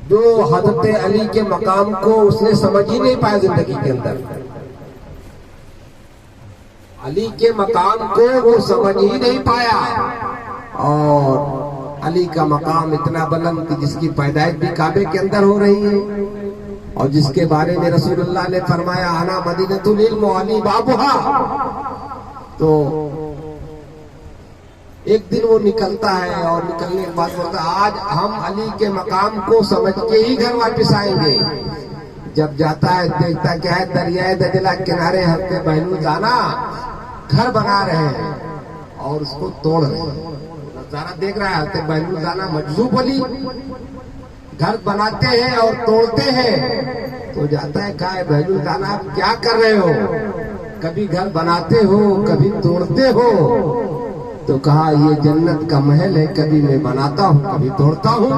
جو حضرت علی کے مقام کو اس نے سمجھ ہی نہیں پایا زندگی کے اندر. علی کے مقام کو وہ سمجھ ہی نہیں پایا. اور علی کا مقام اتنا بلند کہ جس کی پیدائش بھی کعبے کے اندر ہو رہی ہے، اور جس کے بارے میں رسول اللہ نے فرمایا انا مدینۃ العلم وعلی بابھا. تو ایک دن وہ نکلتا ہے اور نکلنے کے بعد بولتا ہے آج ہم علی کے مقام کو سمجھ کے ہی گھر واپس آئیں گے. جب جاتا ہے دیکھتا کیا ہے، دریائے دجلہ کنارے حضرت بہلول دانا گھر بنا رہے ہیں اور اس کو توڑ رہے ہیں. نظارہ دیکھ رہا ہے حضرت بہلول دانا مجذوب علی گھر بناتے ہیں اور توڑتے ہیں. تو جاتا ہے کہا ہے بہلول دانا آپ کیا کر رہے ہو، کبھی گھر بناتے ہو کبھی توڑتے ہو. تو کہا یہ جنت کا محل ہے، کبھی میں بناتا ہوں کبھی توڑتا ہوں.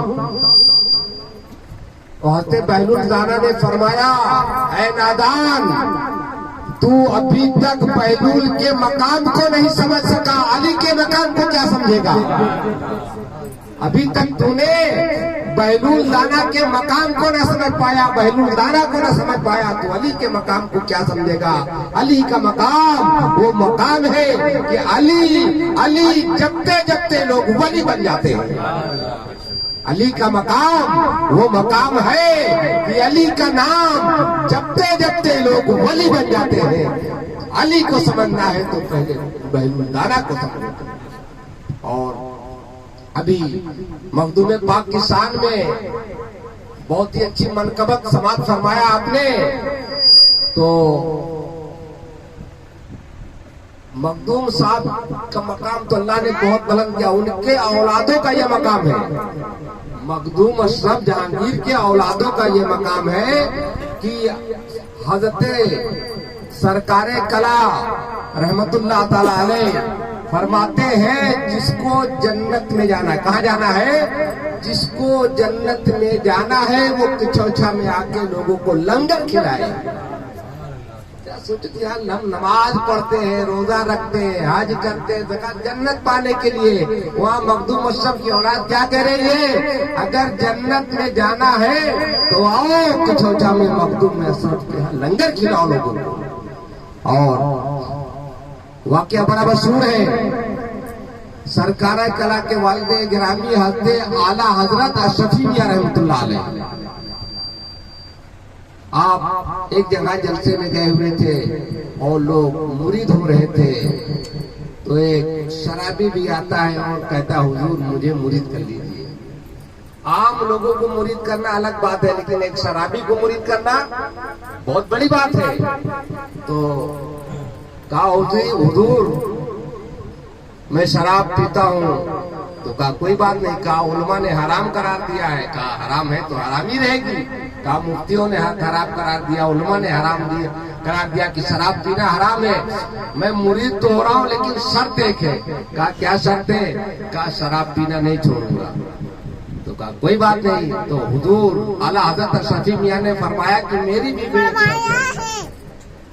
اور حضرت بہلول دانا نے فرمایا اے نادان، تو ابھی تک بہلول کے مقام کو نہیں سمجھ سکا، علی کے مقام کو کیا سمجھے گا؟ ابھی تک تو نے بہلول دانا کے مقام کو نہ سمجھ پایا، بہلول دانا کو نہ سمجھ پایا، تو علی کے مقام کو کیا سمجھے گا؟ علی کا مقام وہ مقام ہے کہ علی جپتے جپتے لوگ ولی بن جاتے ہیں. علی کا مقام وہ مقام ہے کہ علی کا نام جپتے جپتے لوگ ولی بن جاتے ہیں. علی کو سمجھنا ہے تو پہلے بہلول دانا کو سمجھنا. اور ابھی مخدوم پاک کی شان میں بہت ہی اچھی منقبت سماعت فرمایا آپ نے. تو مخدوم صاحب کا مقام تو اللہ نے بہت بلند کیا، ان کے اولادوں کا یہ مقام ہے. مخدوم اشرف جہانگیر کے اولادوں کا یہ مقام ہے کہ حضرت سرکار کلا رحمت اللہ تعالی علیہ فرماتے ہیں جس کو جنت میں جانا ہے، کہاں جانا ہے؟ جس کو جنت میں جانا ہے وہ کچوچھا میں آ کے لوگوں کو لنگر کھلائے. سوچتے ہیں ہم نماز پڑھتے ہیں، روزہ رکھتے ہیں، حج کرتے ہیں، زکات، جنت پانے کے لیے. وہاں مخدوم اشرف کی اولاد کیا کہہ رہی ہے؟ اگر جنت میں جانا ہے تو آؤ کچوچھا میں مخدوم اشرف کے ہاں لنگر کھلاؤ لوگوں کو. اور واقعہ بڑا مشہور ہے. سرکار کلا کے والد گرامی حضرت اعلیٰ حضرت اشرفی میاں رحمت اللہ علیہ، آپ ایک جگہ جلسے میں گئے ہوئے تھے اور لوگ مرید ہو رہے تھے. تو ایک شرابی بھی آتا ہے اور کہتا حضور مجھے مرید کر لیجیے. عام لوگوں کو مرید کرنا الگ بات ہے، لیکن ایک شرابی کو مرید کرنا بہت بڑی بات ہے. تو کہا حضور میں شراب پیتا ہوں. تو کہا کوئی بات نہیں. کہا علماء نے حرام قرار دیا ہے. کہا حرام ہے تو حرام ہی رہے گی. کہا مفتیوں نے خراب قرار دیا، علماء نے حرام قرار دیا کہ شراب پینا حرام ہے. میں مرید تو ہو رہا ہوں لیکن شرط ایک ہے. کہا کیا شرط ہے؟ کہا شراب پینا نہیں چھوڑوں گا. تو کہا کوئی بات نہیں. تو حضور اعلیٰ حضرت اشرفی میاں نے فرمایا کہ میری بھی ایک شرط ہے.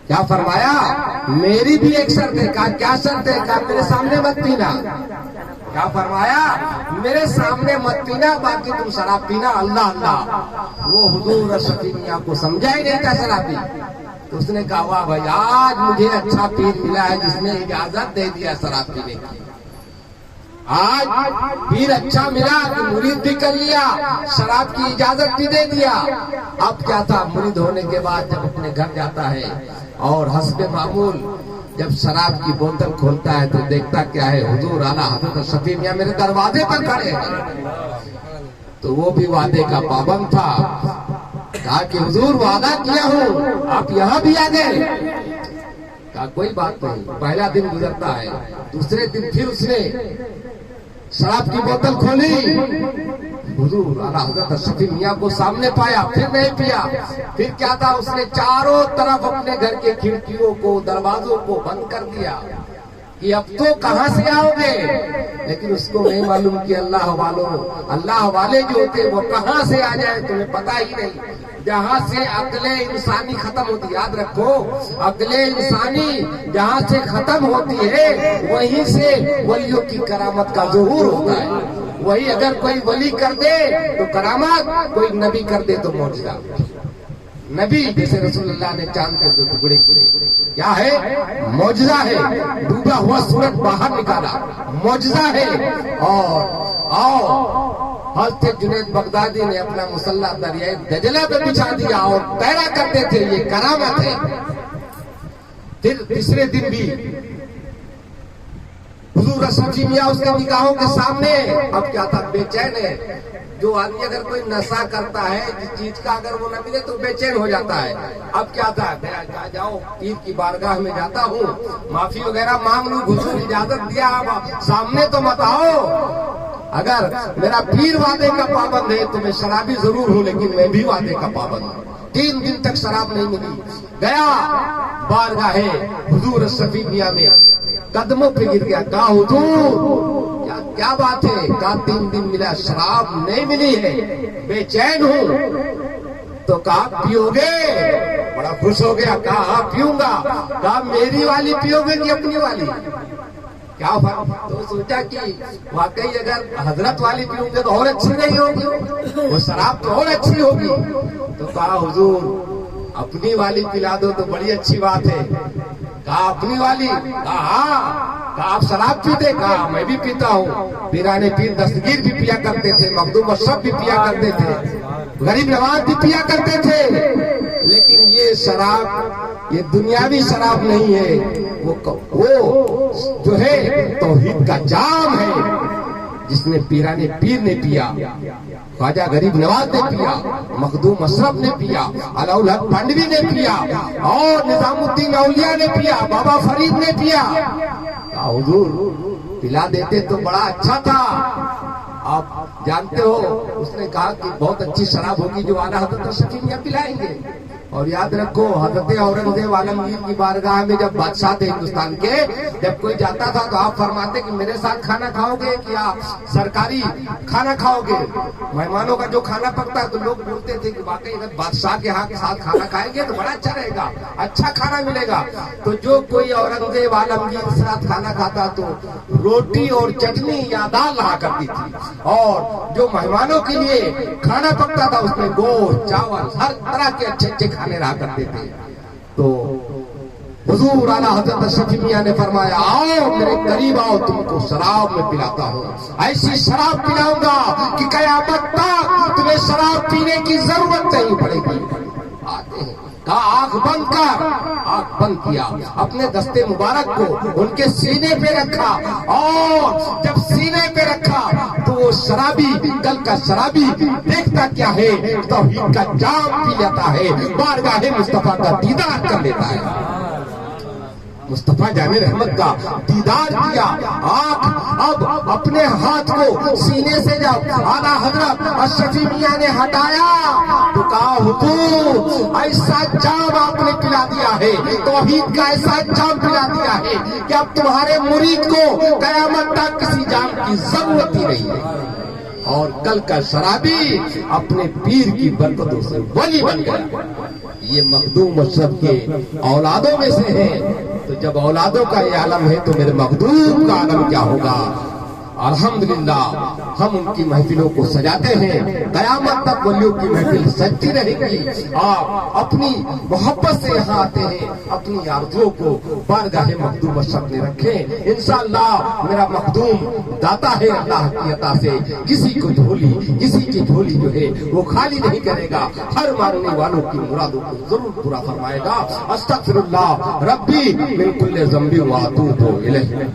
کیا فرمایا؟ میری بھی ایک شرط ہے. کہا کیا شرط ہے؟ کہا میرے سامنے مت پینا. کیا فرمایا؟ میرے سامنے مت پینا، باقی تم شراب پینا اللہ اللہ. وہ حضور اشرفی میاں کو سمجھا ہی نہیں تھا شرابی. تو اس نے کہا واہ بھائی آج مجھے اچھا پیر ملا ہے جس نے اجازت دے دیا شراب پینے کی. آج پیر اچھا ملا کہ مرید بھی کر لیا، شراب کی اجازت بھی دے دیا. اب کیا تھا؟ مرید ہونے کے بعد جب اپنے گھر جاتا ہے اور حسب معمول جب شراب کی بوتل کھولتا ہے تو دیکھتا کیا ہے؟ حضور اعلیٰ حضرت اشرفی میاں میرے دروازے پر کھڑے ہیں. تو وہ بھی وعدے کا پابند تھا. کہا کہ حضور وعدہ کیا ہوں، آپ یہاں بھی آ گئے. کہا کوئی بات نہیں. پہلا دن گزرتا ہے، دوسرے دن پھر اس نے شراب کی بوتل کھولی. حضور اعلیٰ حضرت اشرفی میاں کو سامنے پایا، پھر نہیں پیا. پھر کیا تھا؟ اس نے چاروں طرف اپنے گھر کے کھڑکیوں کو دروازوں کو بند کر دیا کہ اب تو کہاں سے آؤ گے. لیکن اس کو نہیں معلوم کہ اللہ والے جو ہوتے وہ کہاں سے آ جائے تمہیں پتا ہی نہیں. جہاں سے عقل انسانی ختم ہوتی، یاد رکھو عقل انسانی جہاں سے ختم ہوتی ہے وہیں سے ولیوں کی کرامت کا ظہور ہوتا ہے. وہی اگر کوئی ولی کر دے تو کرامات، کوئی نبی کر دے تو معجزہ. نبی جیسے رسول اللہ نے چاند کے 2 ٹکڑے کیے، کیا ہے؟ معجزہ ہے. ڈوبا ہوا سورج باہر نکالا، معجزہ ہے. اور حضرت جنید بغدادی نے اپنا مسلح دریائے دجلہ پہ بچھا دیا اور تیرا کرتے تھے، یہ کرامت ہے. پھر تیسرے دن بھی حضور رسول میاں اس کے نگاہوں کے سامنے. اب کیا تھا؟ بے چین ہے. جو آدمی اگر کوئی نشہ کرتا ہے جس چیز کا اگر وہ نہ ملے تو بے چین ہو جاتا ہے. اب کیا تھا؟ جاؤ پیر کی بارگاہ میں جاتا ہوں، معافی وغیرہ مانگ لوں، حضور اجازت دیا، اب سامنے تو مت آؤ. اگر میرا پیر وعدے کا پابند ہے تو میں شرابی ضرور ہوں، لیکن میں بھی وعدے کا پابند ہوں. 3 دن تک شراب نہیں ملی. گیا بارگاہ حضور شفیع میاں میں، قدموں پہ گر گیا. کہا حضور کیا بات ہے؟ کہا 3 دن ملا، شراب نہیں ملی ہے، بے چین ہوں. تو کہا پیو گے؟ بڑا خوش ہو گیا. کہا ہاں پیوں گا. کہا میری والی پیو گے کہ اپنی والی؟ کیا فرق؟ تو سوچا کہ واقعی اگر حضرت والی پیوں گے تو اور اچھی نہیں ہوگی، وہ شراب تو اور اچھی ہوگی. تو کہا حضور اپنی والی پلا دو تو بڑی اچھی بات ہے. کہا اپنی والی؟ کہا ہاں. کہا آپ شراب پیتے؟ کہا میں بھی پیتا ہوں. پیرانے پیر دستگیر بھی پیا کرتے تھے، مخدوم اشرف بھی پیا کرتے تھے، غریب نواز بھی پیا کرتے تھے. لیکن یہ شراب یہ دنیاوی شراب نہیں ہے، وہ جو ہے توحید کا جام ہے، جس نے پیرانے پیر نے پیا، خواجہ غریب نواز نے پیا، مخدوم اشرف نے پیا، علاء الحق پنڈوی نے پیا، اور نظام الدین اولیاء نے پیا، بابا فرید نے پیا. کہا حضور پلا دیتے تو بڑا اچھا تھا. آپ جانتے ہو اس نے کہا کہ بہت اچھی شراب ہوگی جو اعلیٰ حضرت شفیع میاں پلائیں گے. اور یاد رکھو حضرت اورنگزیب عالمگیر کی بارگاہ میں جب بادشاہ تھے ہندوستان کے، جب کوئی جاتا تھا تو آپ فرماتے کہ میرے ساتھ کھانا کھاؤ گے کیا سرکاری کھانا کھاؤ گے؟ مہمانوں کا جو کھانا پکتا ہے تو لوگ بولتے تھے کہ واقعی اگر بادشاہ کے ہاں کے ساتھ کھانا کھائیں گے تو بڑا اچھا رہے گا، اچھا کھانا ملے گا. تو جو کوئی اورنگزیب عالمگیر کے ساتھ کھانا کھاتا تو روٹی اور چٹنی یا دال رہا کرتی تھی، اور جو مہمانوں کے لیے کھانا پکتا تھا اس میں گوشت چاول ہر طرح کے اچھے اچھے کھانے رہا کرتے تھے. تو حضور اعلیٰ حضرت شفیع میاں نے فرمایا آؤ میرے قریب آؤ، تم کو شراب میں پلاتا ہوں، ایسی شراب پلاؤں گا کہ قیامت تک تمہیں شراب پینے کی ضرورت نہیں پڑے گی. آتے ہیں. کہا آنکھ بند کر. آنکھ بند کیا، اپنے دستے مبارک کو ان کے سینے پہ رکھا، اور جب سینے پہ رکھا تو وہ شرابی کل کا شرابی دیکھتا کیا ہے؟ توحید کا جام پی لیتا ہے، بارگاہ مصطفیٰ کا دیدار کر لیتا ہے. مصطفیٰ جان رحمت کا دیدار کیا. آنکھ اب اپنے ہاتھ کو سینے سے جب اعلیٰ حضرت شفیع میاں نے ہٹایا تو کہا حضور ایسا جام آپ نے پلا دیا ہے، توحید کا ایسا جام پلا دیا ہے کہ اب تمہارے مرید کو قیامت تک کسی جام کی ضرورت ہی نہیں ہے. اور کل کا شرابی اپنے پیر کی برکتوں سے ولی بن گیا. یہ مخدوم اشرف کے اولادوں میں سے ہے. تو جب اولادوں کا یہ عالم ہے تو میرے مخدوم کا عالم کیا ہوگا؟ الحمدللہ ہم ان کی محفلوں کو سجاتے ہیں، قیامت تک ولیوں کی محفل سجتی رہے گی. آپ اپنی محبت سے یہاں آتے ہیں، اپنی آرزوؤں کو بارگاہ مخدوم اشرف میں رکھیں. انشاءاللہ میرا مخدوم داتا ہے اللہ کی عطا سے. کسی کی جھولی جو ہے وہ خالی نہیں کرے گا، ہر مانگنے والوں کی مرادوں کو ضرور پورا فرمائے گا. استغفر اللہ ربی من کل ذنب واتوب الیہ.